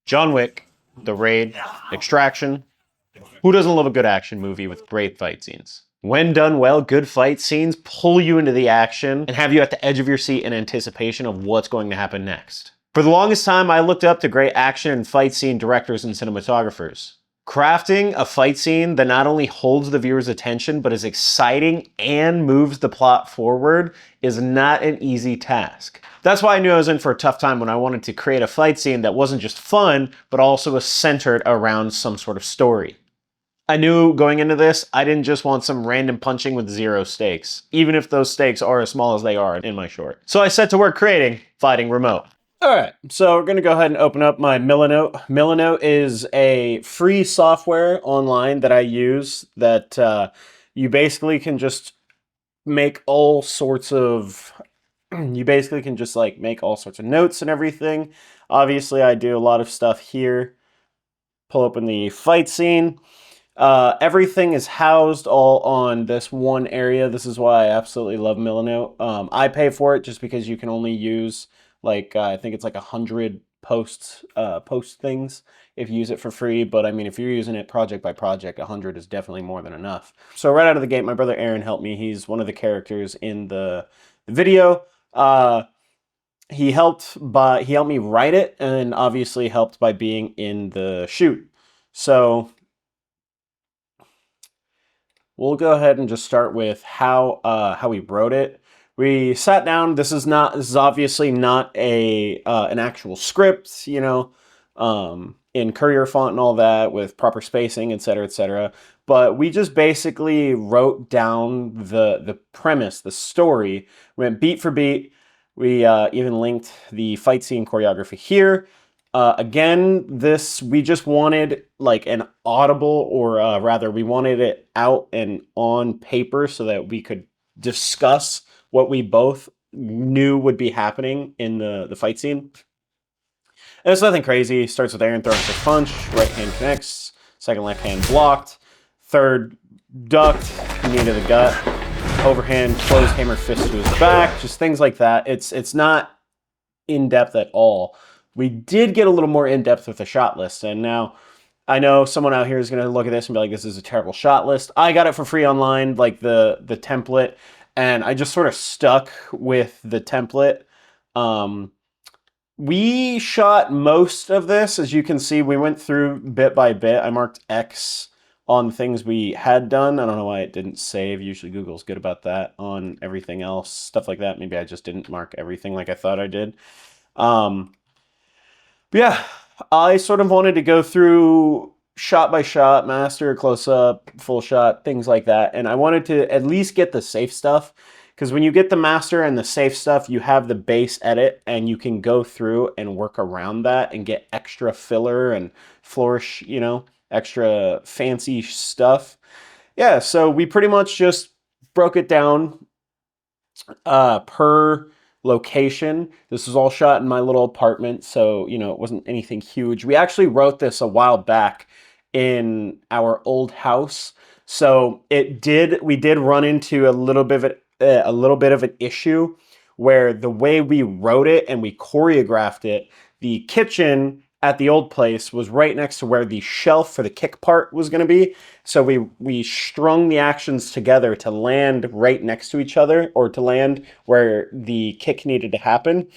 John Wick, The Raid, Extraction. Who doesn't love a good action movie with great fight scenes? When done well, good fight scenes pull you into the action and have you at the edge of your seat in anticipation of what's going to happen next. For the longest time, I looked up to great action and fight scene directors and cinematographers. Crafting a fight scene that not only holds the viewer's attention, but is exciting and moves the plot forward is not an easy task. That's why I knew I was in for a tough time when I wanted to create a fight scene that wasn't just fun, but also was centered around some sort of story. I knew going into this, I didn't just want some random punching with zero stakes, even if those stakes are as small as they are in my short. So I set to work creating Fighting Remote. All right, so we're gonna go ahead and open up my Milanote. Milanote is a free software online that I use that you basically can just make all sorts of, you basically can just like make all sorts of notes and everything. Obviously, I do a lot of stuff here. Pull open the fight scene. Everything is housed all on this one area. This is why I absolutely love Milanote. I pay for it just because you can only use like I think it's like 100 post things if you use it for free. But I mean, if you're using it project by project, 100 is definitely more than enough. So right out of the gate, my brother Aaron helped me. He's one of the characters in the video. He helped me write it, and obviously helped by being in the shoot. So we'll go ahead and just start with how we wrote it. We sat down. This is obviously not an actual script, you know, in Courier font and all that with proper spacing, etc., etc. But we just basically wrote down the premise, the story. We went beat for beat. We even linked the fight scene choreography here. Again, we just wanted like an audible, or rather, we wanted it out and on paper so that we could discuss what we both knew would be happening in the fight scene. And it's nothing crazy. Starts with Aaron throwing a punch, right hand connects, second left hand blocked, third ducked, knee to the gut, overhand closed hammer fist to his back, just things like that. It's not in depth at all. We did get a little more in depth with the shot list, and now I know someone out here is going to look at this and be like, "This is a terrible shot list." I got it for free online, like the template. And I just sort of stuck with the template. We shot most of this. As you can see, we went through bit by bit. I marked X on things we had done. I don't know why it didn't save. Usually Google's good about that on everything else. Stuff like that. Maybe I just didn't mark everything like I thought I did. But yeah, I sort of wanted to go through shot by shot, master, close up, full shot, things like that. And I wanted to at least get the safe stuff, because when you get the master and the safe stuff, you have the base edit and you can go through and work around that and get extra filler and flourish, you know, extra fancy stuff. Yeah, so we pretty much just broke it down per location. This was all shot in my little apartment, so you know it wasn't anything huge. We actually wrote this a while back in our old house, so we did run into a little bit of an issue where the way we wrote it and we choreographed it, the kitchen at the old place was right next to where the shelf for the kick part was going to be. So we strung the actions together to land right next to each other, or to land where the kick needed to happen.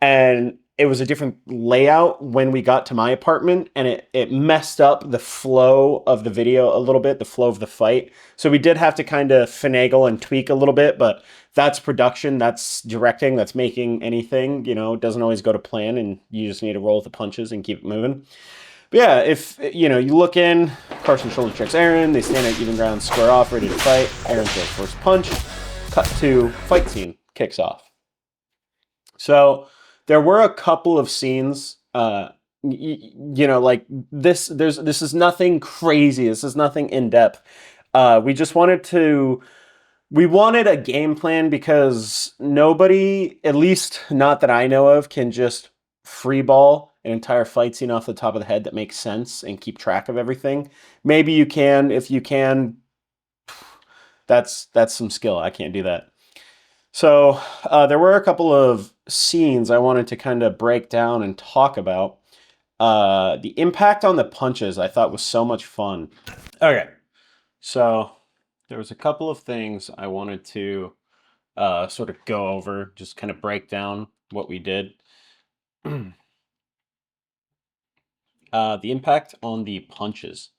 And it was a different layout when we got to my apartment, and it messed up the flow of the video a little bit, the flow of the fight. So we did have to kind of finagle and tweak a little bit, but that's production, that's directing, that's making anything, you know, it doesn't always go to plan, and you just need to roll with the punches and keep it moving. But yeah, if, you know, you look in, Carson shoulder checks Aaron, they stand at even ground, square off, ready to fight. Aaron throws first punch, cut to fight scene, kicks off. So there were a couple of scenes, you know, like this is nothing crazy, this is nothing in depth. We just we wanted a game plan, because nobody, at least not that I know of, can just freeball an entire fight scene off the top of the head that makes sense and keep track of everything. Maybe you can. If you can, that's some skill. I can't do that. So there were a couple of scenes I wanted to kind of break down and talk about. The impact on the punches I thought was so much fun. Okay, so there was a couple of things I wanted to sort of go over, just kind of break down what we did. The impact on the punches.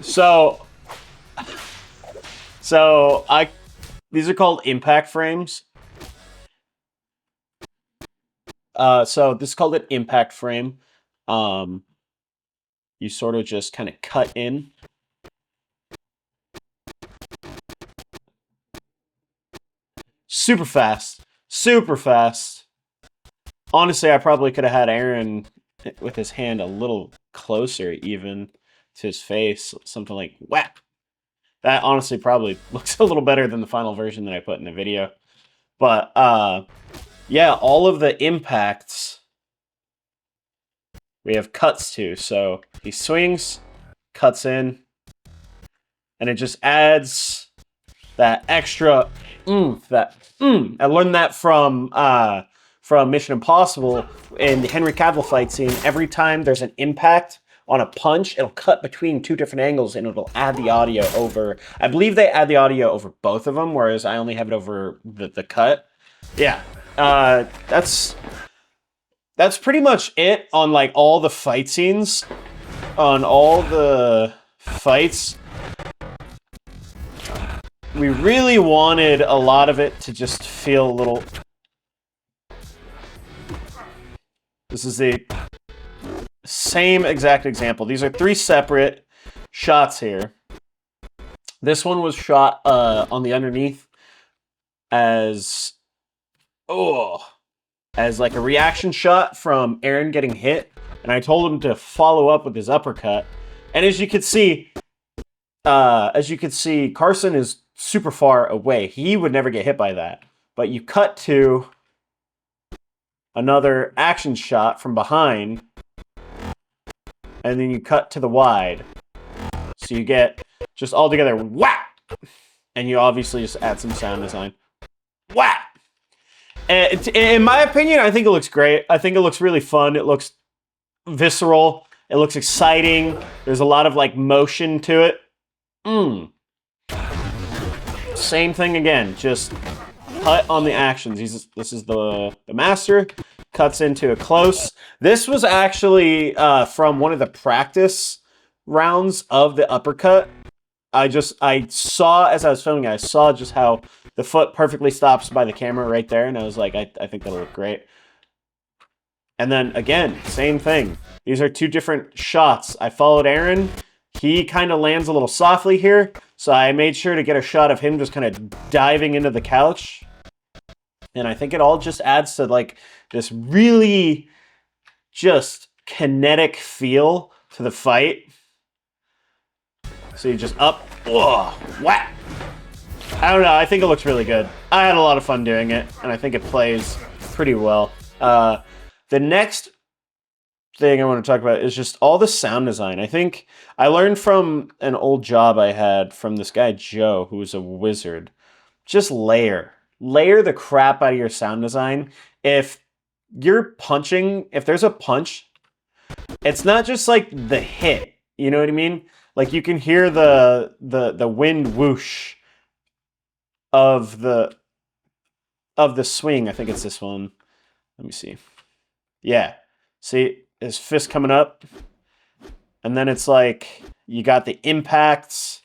So these are called impact frames. So this is called an impact frame. You sort of just kind of cut in. Super fast. Super fast. Honestly, I probably could have had Aaron with his hand a little closer even to his face. Something like whap. That honestly probably looks a little better than the final version that I put in the video. But, yeah, all of the impacts we have cuts to. So he swings, cuts in, and it just adds that extra oomph, I learned that from Mission Impossible in the Henry Cavill fight scene. Every time there's an impact on a punch, it'll cut between two different angles and it'll add the audio over. I believe they add the audio over both of them, whereas I only have it over the cut. Yeah, that's pretty much it on like all the fight scenes, on all the fights. We really wanted a lot of it to just feel a little... This is the same exact example. These are 3 separate shots here. This one was shot on the underneath as like a reaction shot from Aaron getting hit, and I told him to follow up with his uppercut. And as you can see, Carson is super far away. He would never get hit by that. But you cut to another action shot from behind, and then you cut to the wide. So you get just all together whap! And you obviously just add some sound design. Whap! And in my opinion, I think it looks great. I think it looks really fun. It looks visceral. It looks exciting. There's a lot of like motion to it. Same thing again, just cut on the actions. This is the master, cuts into a close. This was actually from one of the practice rounds of the uppercut. I saw, as I was filming, I saw just how the foot perfectly stops by the camera right there, and I was like, I think that'll look great. And then, again, same thing. These are 2 different shots. I followed Aaron. He kind of lands a little softly here, so I made sure to get a shot of him just kind of diving into the couch. And I think it all just adds to, like, this really just kinetic feel to the fight. So you just up, whap! I don't know, I think it looks really good. I had a lot of fun doing it, and I think it plays pretty well. The next thing I want to talk about is just all the sound design. I think I learned from an old job I had from this guy, Joe, who was a wizard. Just layer the crap out of your sound design. If you're punching, if there's a punch, it's not just like the hit, you know what I mean? Like you can hear the wind whoosh of the swing. I think it's this one. Let me see. Yeah. See, his fist coming up. And then it's like you got the impacts.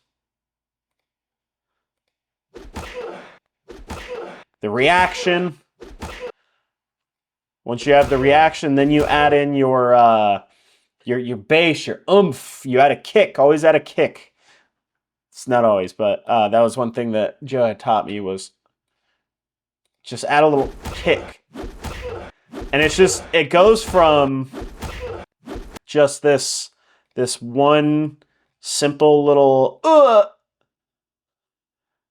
The reaction. Once you have the reaction, then you add in your bass, your oomph. You add a kick. Always add a kick. It's not always, but that was one thing that Joe had taught me was just add a little kick. And it's just, it goes from just this one simple little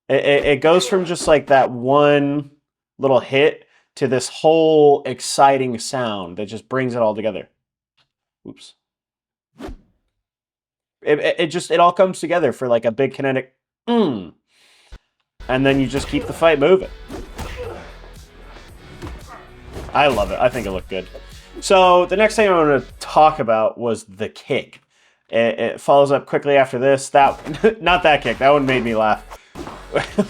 it goes from just like that one little hit to this whole exciting sound that just brings it all together. Oops. It all comes together for like a big kinetic and then you just keep the fight moving. I love it. I think it looked good. So the next thing I want to talk about was the kick. It follows up quickly after this. That not that kick. That one made me laugh.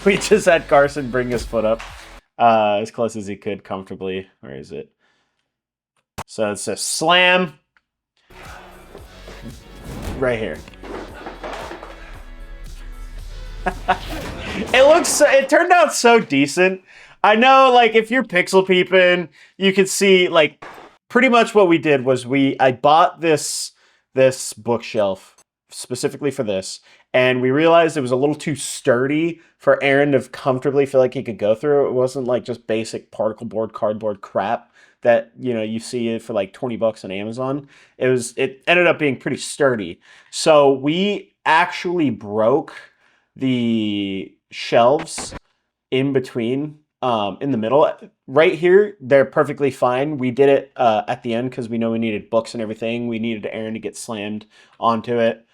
We just had Carson bring his foot up as close as he could comfortably. Where is it? So it's a slam right here. It turned out so decent. I know, like, if you're pixel peeping, you can see, like, pretty much what we did was I bought this bookshelf specifically for this, and we realized it was a little too sturdy for Aaron to comfortably feel like he could go through. It wasn't like just basic particle board, cardboard crap that, you know, you see it for like 20 bucks on Amazon. It ended up being pretty sturdy. So we actually broke the shelves in between, in the middle. Right here, they're perfectly fine. We did it at the end because we know we needed books and everything. We needed Aaron to get slammed onto it.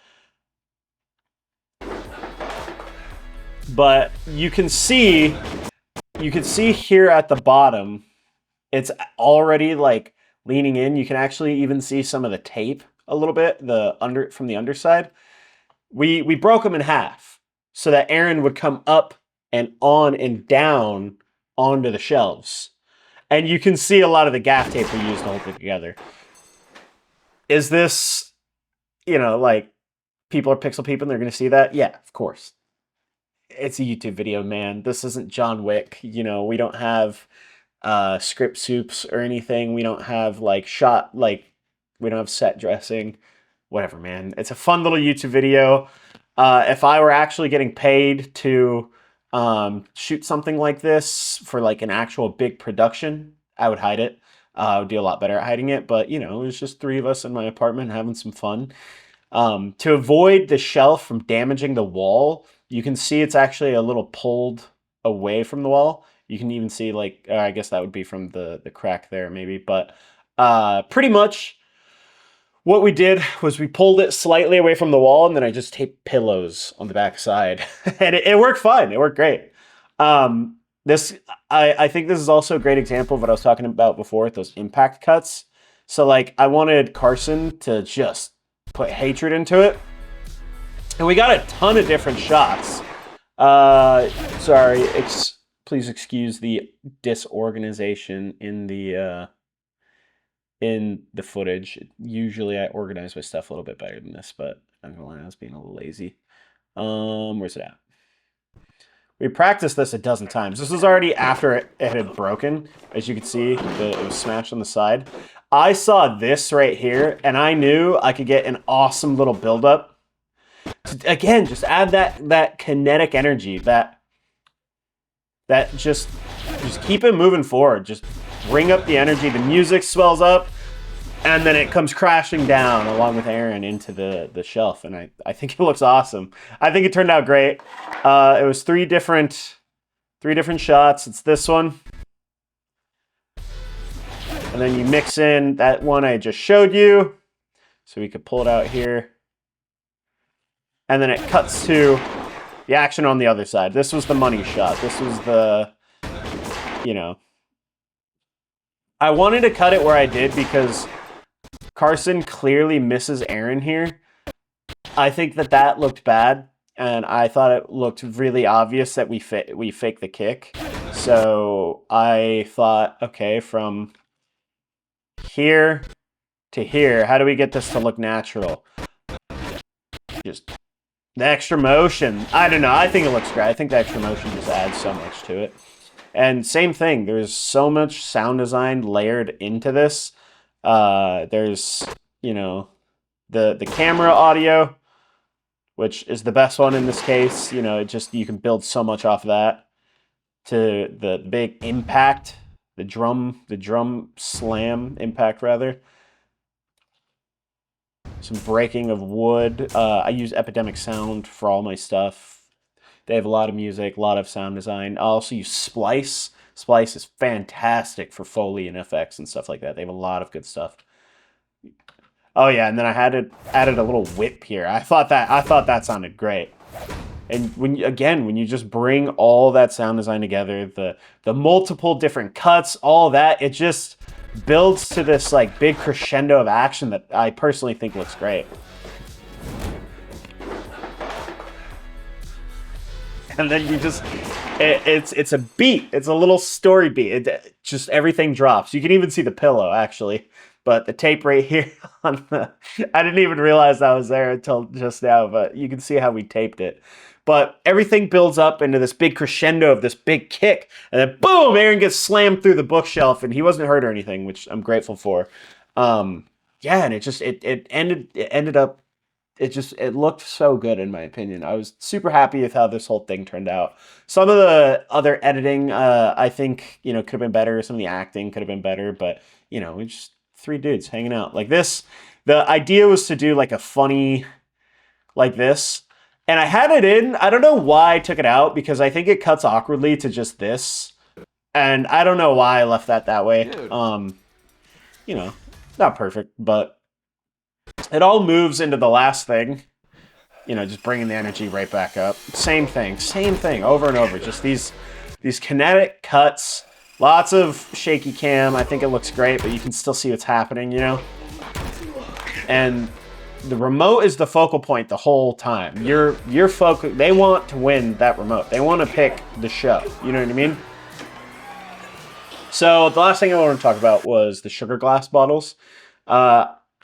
But you can see here at the bottom, it's already like leaning in. You can actually even see some of the tape a little bit, from the underside. We broke them in half so that Aaron would come up and on and down onto the shelves. And you can see a lot of the gaff tape we used to hold it together. Is this, you know, like, people are pixel peeping, they're going to see that? Yeah, of course. It's a YouTube video, man. This isn't John Wick. You know, we don't have script soups or anything. We don't have, like, we don't have set dressing. Whatever, man. It's a fun little YouTube video. If I were actually getting paid to shoot something like this for like an actual big production, I would hide it. I would do a lot better at hiding it, but you know, it was just 3 of us in my apartment having some fun. To avoid the shelf from damaging the wall, you can see it's actually a little pulled away from the wall. You can even see, like, I guess that would be from the crack there maybe, but pretty much what we did was we pulled it slightly away from the wall, and then I just taped pillows on the back side. And it worked fine. It worked great. I think this is also a great example of what I was talking about before with those impact cuts. So, like, I wanted Carson to just put hatred into it. And we got a ton of different shots. Sorry, please excuse the disorganization in the footage. Usually I organize my stuff a little bit better than this, but I'm gonna lie, I was being a little lazy. Where's it at? We practiced this a dozen times. This was already after it had broken. As you can see, it was smashed on the side. I saw this right here, and I knew I could get an awesome little buildup. Again, just add that kinetic energy, that just keep it moving forward. Just bring up the energy. The music swells up, and then it comes crashing down along with Aaron into the shelf. And I think it looks awesome. I think it turned out great. It was three different shots. It's this one. And then you mix in that one I just showed you. So we could pull it out here. And then it cuts to the action on the other side. This was the money shot. This was the, you know. I wanted to cut it where I did because Carson clearly misses Aaron here. I think that looked bad, and I thought it looked really obvious that we faked the kick. So I thought, okay, from here to here, how do we get this to look natural? Just the extra motion. I don't know. I think it looks great. I think the extra motion just adds so much to it. And same thing. There's so much sound design layered into this. There's, you know, the camera audio, which is the best one in this case. You know, you can build so much off of that. To the big impact, the drum slam impact rather. Some breaking of wood. I use Epidemic Sound for all my stuff. They have a lot of music, a lot of sound design. I also use Splice. Splice is fantastic for Foley and FX and stuff like that. They have a lot of good stuff. Oh yeah, and then I added a little whip here. I thought that sounded great. And when you just bring all that sound design together, the multiple different cuts, all that, it just builds to this like big crescendo of action that I personally think looks great. And then you just, it's a beat. It's a little story beat. It just everything drops. You can even see the pillow actually, but the tape right here on the, I didn't even realize that was there until just now, but you can see how we taped it. But everything builds up into this big crescendo of this big kick, and then boom, Aaron gets slammed through the bookshelf, and he wasn't hurt or anything, which I'm grateful for. Yeah, and it ended up. It looked so good in my opinion. I was super happy with how this whole thing turned out. Some of the other editing, I think, could have been better. Some of the acting could have been better, but it's just three dudes hanging out like this. The idea was to do like a funny, like this, and I had it in. I don't know why I took it out because I think it cuts awkwardly to just this, and I don't know why I left that way. Dude. Not perfect, but. It all moves into the last thing, just bringing the energy right back up. Same thing, over and over. Just these kinetic cuts, lots of shaky cam. I think it looks great, but you can still see what's happening, And the remote is the focal point the whole time. Your focus. They want to win that remote. They want to pick the show. You know what I mean? So the last thing I wanted to talk about was the sugar glass bottles.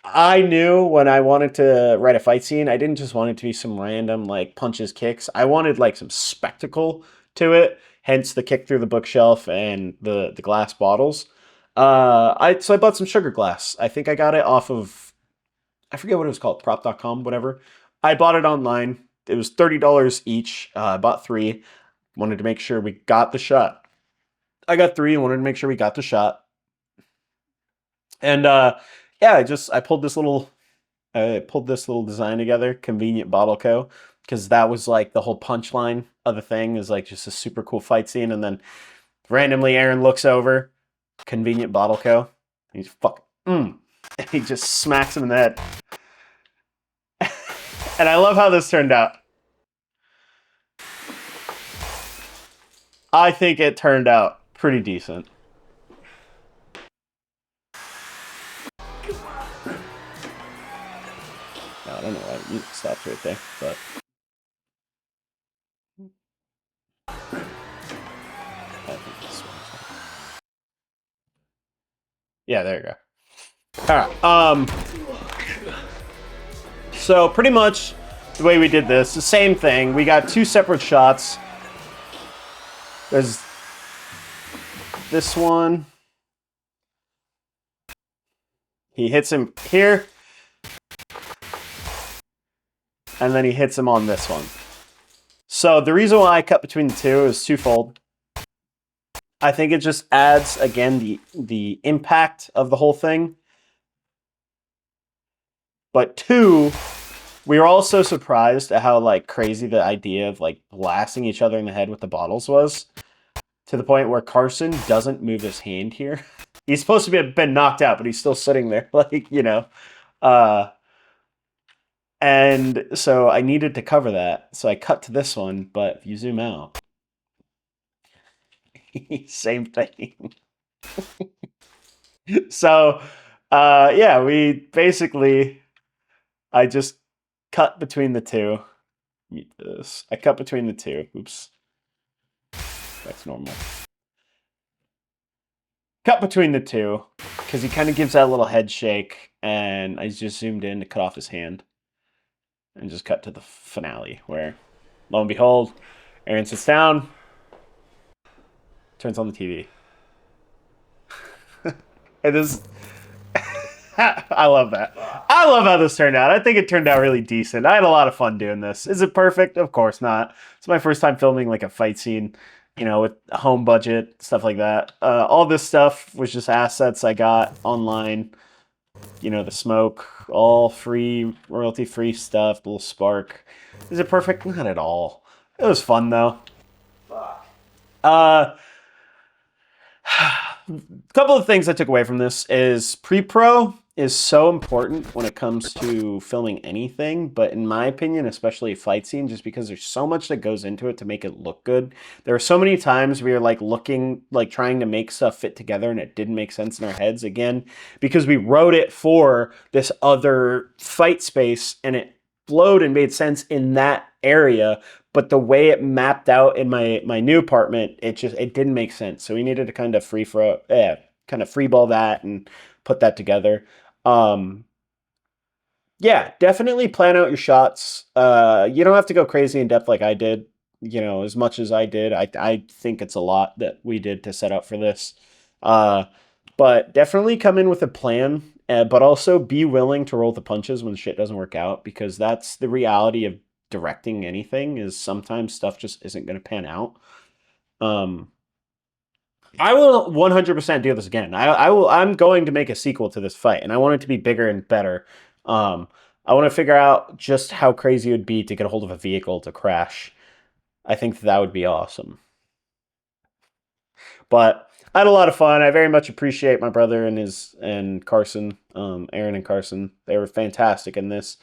I knew when I wanted to write a fight scene, I didn't just want it to be some random like punches, kicks. I wanted like some spectacle to it. Hence the kick through the bookshelf and the glass bottles. So I bought some sugar glass. I think I got it off of, I forget what it was called, prop.com, whatever. I bought it online. It was $30 each. I bought 3. Wanted to make sure we got the shot. I got 3 and wanted to make sure we got the shot. And yeah, I pulled this little design together, Convenient Bottle Co., because that was like the whole punchline of the thing is like just a super cool fight scene, and then randomly Aaron looks over, Convenient Bottle Co. And he's and he just smacks him in the head. And I love how this turned out. I think it turned out pretty decent. I don't know why it stopped right there, but I think this one. Yeah, there you go. All right. So pretty much the way we did this, the same thing. We got 2 separate shots. There's this one. He hits him here. And then he hits him on this one. So the reason why I cut between the 2 is twofold. I think it just adds, again, the impact of the whole thing. But 2, we were also surprised at how like crazy the idea of like blasting each other in the head with the bottles was. To the point where Carson doesn't move his hand here. He's supposed to have been knocked out, but he's still sitting there, like, and so I needed to cover that. So I cut to this one, but if you zoom out, same thing. So, yeah, I just cut between the 2. Mute this. I cut between the 2. Oops. That's normal. Cut between the 2, because he kind of gives that little head shake, and I just zoomed in to cut off his hand. And just cut to the finale where, lo and behold, Aaron sits down, turns on the TV. And this, I love that. I love how this turned out. I think it turned out really decent. I had a lot of fun doing this. Is it perfect? Of course not. It's my first time filming like a fight scene, with a home budget, stuff like that. All this stuff was just assets I got online. The smoke, all free, royalty-free stuff, little spark. Is it perfect? Not at all. It was fun, though. A couple of things I took away from this is pre-pro. is so important when it comes to filming anything, but in my opinion, especially a fight scene, just because there's so much that goes into it to make it look good. There are so many times we are like looking, like trying to make stuff fit together and it didn't make sense in our heads again, because we wrote it for this other fight space and it flowed and made sense in that area. But the way it mapped out in my new apartment, it didn't make sense. So we needed to kind of kind of freeball that and put that together. Yeah, definitely plan out your shots. You don't have to go crazy in depth like I did, as much as I did. I think it's a lot that we did to set up for this. But definitely come in with a plan, but also be willing to roll the punches when shit doesn't work out, because that's the reality of directing anything, is sometimes stuff just isn't going to pan out. I will 100% do this again. I'm going to make a sequel to this fight, and I want it to be bigger and better. I want to figure out just how crazy it would be to get a hold of a vehicle to crash. I think that would be awesome. But I had a lot of fun. I very much appreciate my brother and Carson, Aaron and Carson. They were fantastic in this.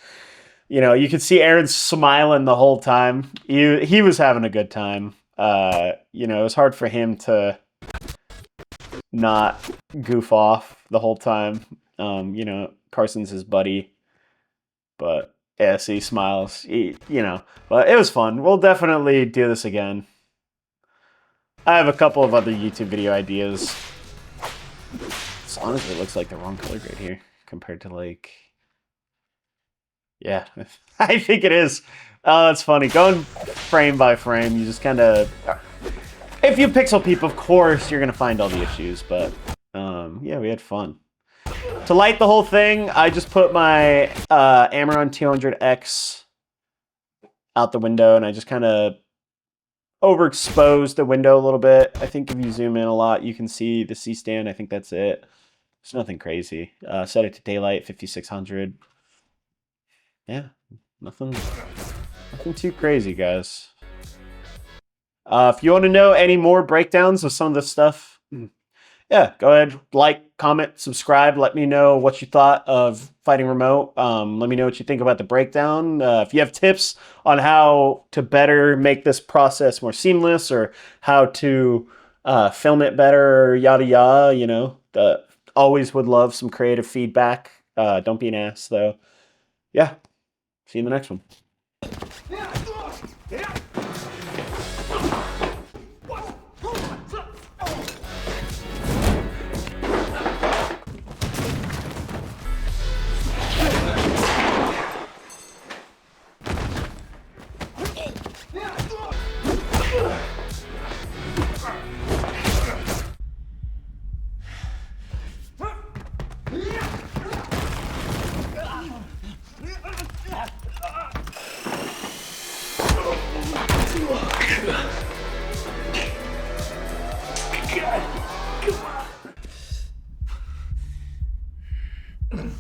You could see Aaron smiling the whole time. He was having a good time. It was hard for him to not goof off the whole time. Carson's his buddy, but yeah, so he smiles. But it was fun. We'll definitely do this again. I have a couple of other YouTube video ideas. This honestly looks like the wrong color grade here compared to yeah, I think it is. Oh, that's funny. Going frame by frame, you just kind of, if you pixel peep, of course, you're going to find all the issues, but yeah, we had fun. To light the whole thing, I just put my Amaron 200X out the window, and I just kind of overexposed the window a little bit. I think if you zoom in a lot, you can see the C-stand. I think that's it. It's nothing crazy. Set it to daylight, 5600. Yeah, nothing too crazy, guys. If you want to know any more breakdowns of some of this stuff, yeah, go ahead, like, comment, subscribe. Let me know what you thought of Fighting Remote. Let me know what you think about the breakdown. If you have tips on how to better make this process more seamless, or how to film it better, yada yada, always would love some creative feedback. Don't be an ass, though. Yeah, see you in the next one. God, come on.